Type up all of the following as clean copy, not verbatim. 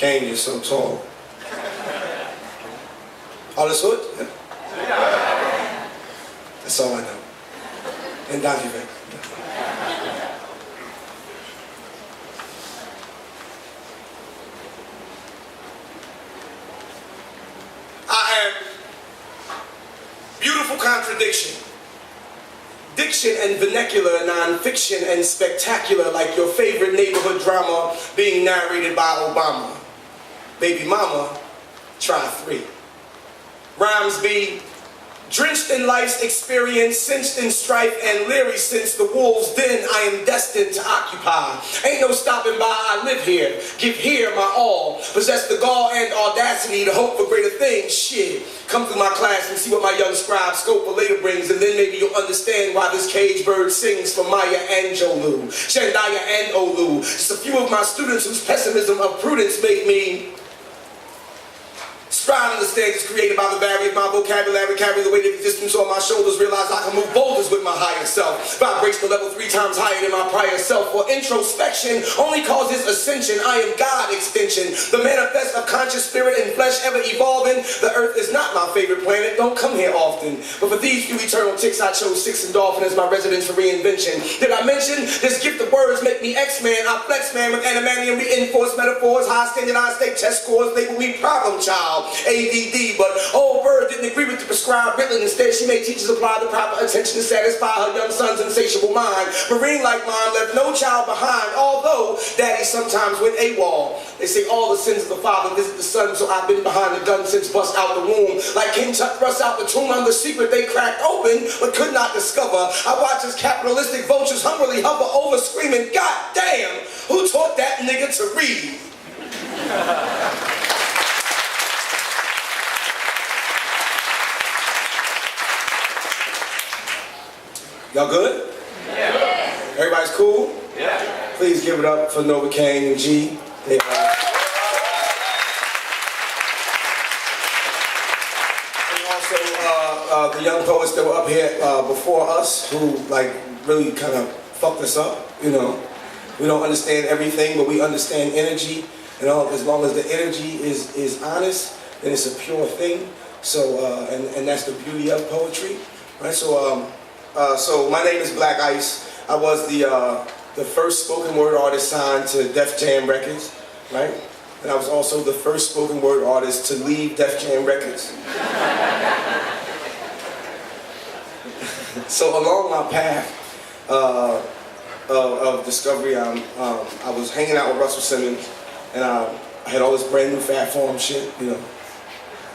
Kane, you're so tall. Oh, this hood? Yeah. That's all I know. And Dodgy Bank. I am beautiful contradiction. Diction and vernacular, non-fiction and spectacular, like your favorite neighborhood drama being narrated by Obama. Baby mama, try 3. Rhymes be drenched in life's experience, cinched in strife and leery since the wolves den I am destined to occupy. Ain't no stopping by, I live here, give here my all, possess the gall and audacity to hope for greater things. Shit, come through my class and see what my young scribe scope for later brings, and then maybe you'll understand why this cage bird sings for Maya Angelou, Shandaya and Olu. Just a few of my students whose pessimism of prudence make me strive to understand is created by the barrier of my vocabulary, carry the weight of existence on my shoulders, realize I can move boulders with my higher self, vibrates the level 3 times higher than my prior self, for introspection only causes ascension. I am God extension, the manifest of conscious spirit and flesh ever evolving. The earth is not my favorite planet, don't come here often, but for these few eternal ticks I chose 6 and dolphin as my residence for reinvention. Did I mention this gift of words make me X-Man? I flex man with animanium reinforced metaphors, high standardized state test scores label me problem child, ADD, but old bird didn't agree with the prescribed Ritalin. Instead, she made teachers apply the proper attention to satisfy her young son's insatiable mind. Marine like mine left no child behind, although daddy sometimes went AWOL. They say all the sins of the father visit the son, so I've been behind the gun since bust out the womb. Like King Tut thrust out the tomb, I'm the secret they cracked open, but could not discover. I watch as capitalistic vultures hungrily hover over, screaming, God damn, who taught that nigga to read? Y'all good? Yeah. Everybody's cool? Yeah. Please give it up for Nova Kane and G. And also the young poets that were up here before us who like really kind of fucked us up, you know. We don't understand everything, but we understand energy. And as long as the energy is honest, then it's a pure thing. So, and that's the beauty of poetry, right? So my name is Black Ice. I was the first spoken word artist signed to Def Jam Records, right? And I was also the first spoken word artist to leave Def Jam Records. So along my path of discovery, I was hanging out with Russell Simmons, and I had all this brand new Fat Form shit, you know.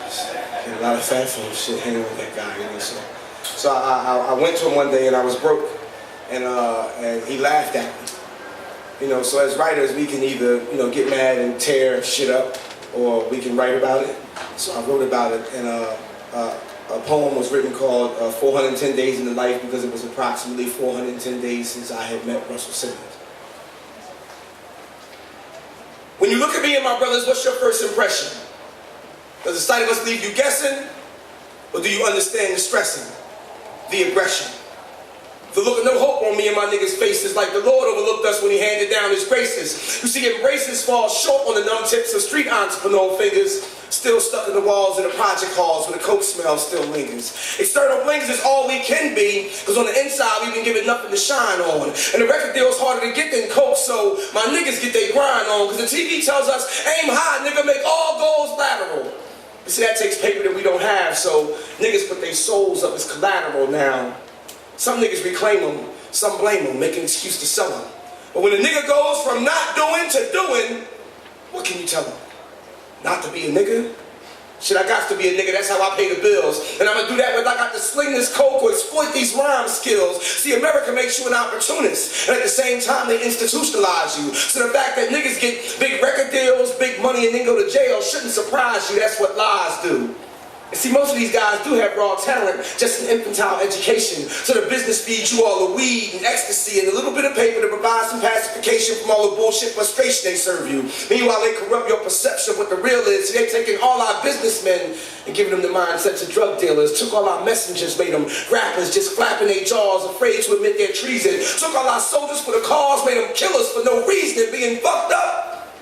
A lot of Fat Form shit hanging with that guy, you know. So I went to him one day and I was broke, and he laughed at me. You know, so as writers we can either, you know, get mad and tear shit up, or we can write about it. So I wrote about it, and a poem was written called 410 Days in the Life, because it was approximately 410 days since I had met Russell Simmons. When you look at me and my brothers, what's your first impression? Does the sight of us leave you guessing, or do you understand the stressing? The aggression. The look of no hope on me and my niggas' faces, like the Lord overlooked us when he handed down his graces. You see, embraces fall short on the numb tips of street entrepreneur fingers, still stuck in the walls of the project halls where the coke smell still lingers. External blings is all we can be, because on the inside we've been given nothing to shine on. And the record deal's harder to get than coke, so my niggas get their grind on, because the TV tells us, aim high, nigga, make all goals lateral. You see, that takes paper that we don't have, so niggas put their souls up as collateral now. Some niggas reclaim them, some blame them, make an excuse to sell them. But when a nigga goes from not doing to doing, what can you tell him? Not to be a nigga? Shit, I got to be a nigga, that's how I pay the bills. And I'm gonna do that whether I got to sling this coke or exploit these rhyme skills. See, America makes you an opportunist, and at the same time they institutionalize you. So the fact that niggas get big record deals, big money, and then go to jail shouldn't surprise you. That's what lies do. And see, most of these guys do have raw talent, just an infantile education. So the business feeds you all the weed and ecstasy and a little bit of paper to provide some pacification from all the bullshit frustration they serve you. Meanwhile, they corrupt your perception of what the real is. So they're taking all our businessmen and giving them the mindset to drug dealers. Took all our messengers, made them rappers, just flapping their jaws, afraid to admit their treason. Took all our soldiers for the cause, made them killers for no reason and being fucked up.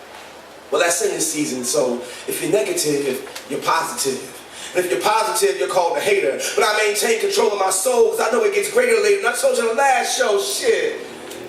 Well, that's singing season, so if you're negative, you're positive. And if you're positive, you're called a hater. But I maintain control of my soul, because I know it gets greater later. And I told you on the last show, shit,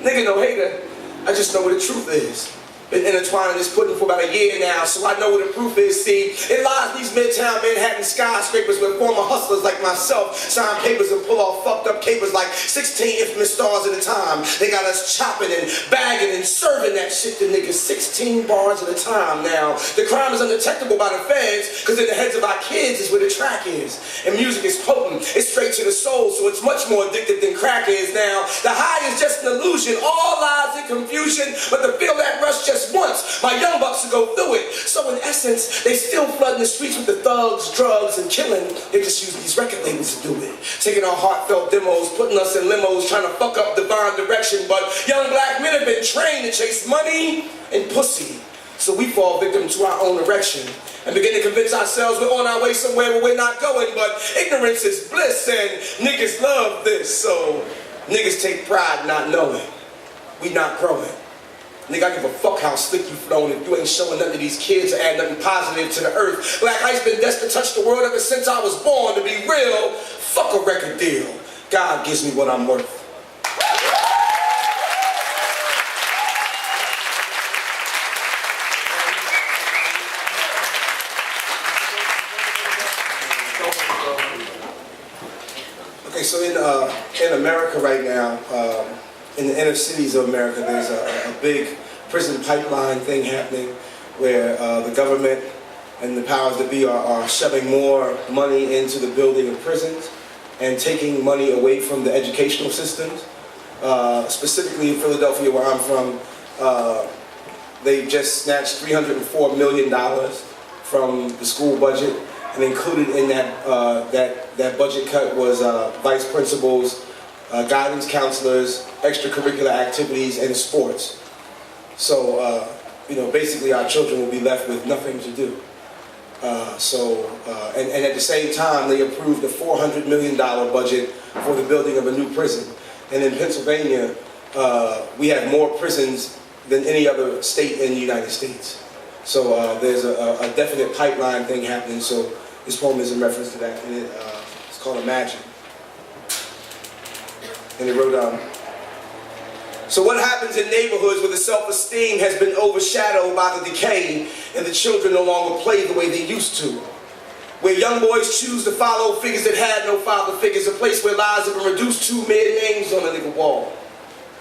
nigga no hater. I just know what the truth is. Been intertwining this pudding for about a year now, so I know what the proof is. See, it lies in these midtown Manhattan skyscrapers where former hustlers like myself sign papers and pull off fucked up capers like 16 infamous stars at a time. They got us chopping and bagging and serving that shit to niggas 16 bars at a time. Now, the crime is undetectable by the feds, because in the heads of our kids is where the track is. And music is potent, it's straight to the soul, so it's much more addictive than crack is. Now, the high is just an illusion, all lies in confusion, but to feel that rush just once, my young bucks to go through it. So in essence, they still flooding the streets with the thugs, drugs, and killing. They just use these record labels to do it. Taking our heartfelt demos, putting us in limos, trying to fuck up divine direction. But young black men have been trained to chase money and pussy. So we fall victim to our own erection and begin to convince ourselves we're on our way somewhere where we're not going. But ignorance is bliss, and niggas love this. So niggas take pride not knowing. We not growing. Nigga, I give a fuck how slick you flown if you ain't showing none of these kids or add nothing positive to the earth. Black ice been destined to touch the world ever since I was born. To be real, fuck a record deal. God gives me what I'm worth. Okay, so in America right now, in the inner cities of America, there's a big prison pipeline thing happening where the government and the powers that be are shoving more money into the building of prisons and taking money away from the educational systems. Specifically in Philadelphia, where I'm from, they just snatched $304 million from the school budget, and included in that budget cut was vice principals, guidance counselors, extracurricular activities, and sports. So, basically our children will be left with nothing to do. And at the same time, they approved a $400 million budget for the building of a new prison. And in Pennsylvania, we have more prisons than any other state in the United States. So there's a definite pipeline thing happening. So this poem is in reference to that, and it's called Imagine. And it wrote, so what happens in neighborhoods where the self-esteem has been overshadowed by the decay and the children no longer play the way they used to? Where young boys choose to follow figures that had no father figures, a place where lies have been reduced to mere names on the nigga wall.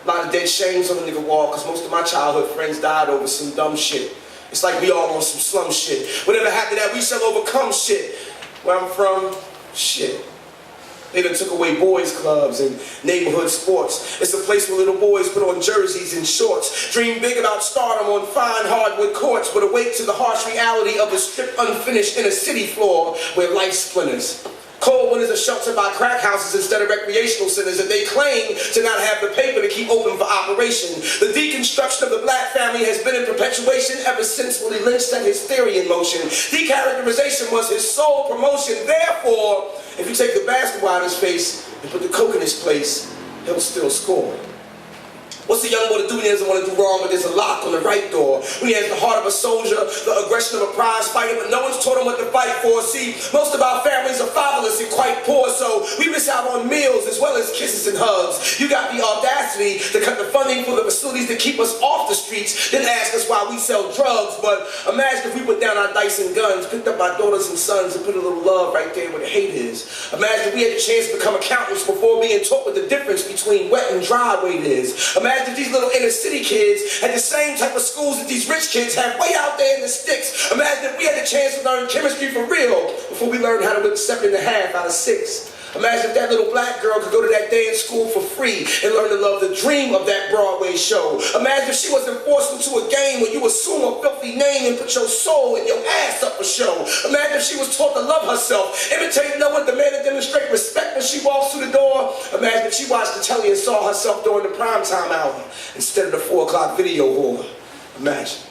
A lot of dead shames on the nigga wall, because most of my childhood friends died over some dumb shit. It's like we all on some slum shit. Whatever happened to that, we shall overcome shit. Where I'm from, shit. They done took away boys clubs and neighborhood sports. It's a place where little boys put on jerseys and shorts, dream big about stardom on fine hardwood courts, but awake to the harsh reality of a stripped, unfinished inner city floor where life splinters. Cold winters are sheltered by crack houses instead of recreational centers, and they claim to not have the paper to keep open for operation. The deconstruction of the black family has been in perpetuation ever since Willie Lynch set his theory in motion. Decharacterization was his sole promotion. Therefore, if you take the basketball out of his face and put the coke in his place, he'll still score. What's a young boy to do when he doesn't want to do wrong, but there's a lock on the right door? When he has the heart of a soldier, the aggression of a prize fighter, but no one's taught him what to fight for. See, most of our families are fatherless and quite poor, so we miss out on meals as well as kisses and hugs. You got the audacity to cut the funding for the facilities that keep us off the streets, then ask us why we sell drugs. But imagine if we put down our dice and guns, picked up our daughters and sons, and put a little love right there where the hate is. Imagine if we had the chance to become accountants before being taught what the difference between wet and dry weight is. Imagine if these little inner city kids had the same type of schools that these rich kids have way out there in the sticks. Imagine if we had the chance to learn chemistry for real before we learned how to whip 7.5 out of 6. Imagine if that little black girl could go to that dance school for free and learn to love the dream of that Broadway show. Imagine if she wasn't forced into a game where you assume a filthy name and put your soul and your ass up for show. Imagine if she was taught to love herself, imitate no one, demand and demonstrate respect when she walks through the door. Imagine if she watched the telly and saw herself during the primetime hour instead of the 4 o'clock video whore. Imagine.